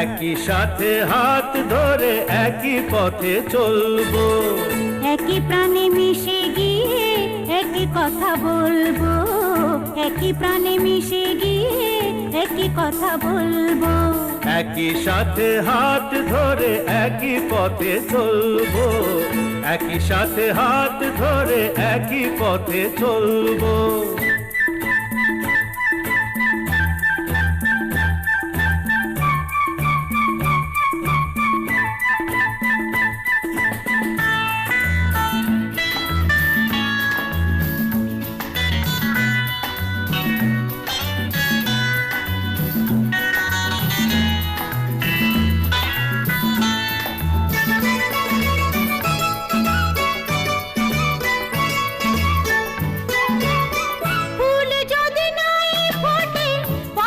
একই সাথে হাত ধরে একই পথে চলবো, একই প্রাণে মিশে গিয়ে একই কথা বলবো, একই প্রাণে মিশে গিয়ে একই কথা বলবো। একই সাথে হাত ধরে একই পথে চলবো, একই সাথে হাত ধরে একই পথে চলবো।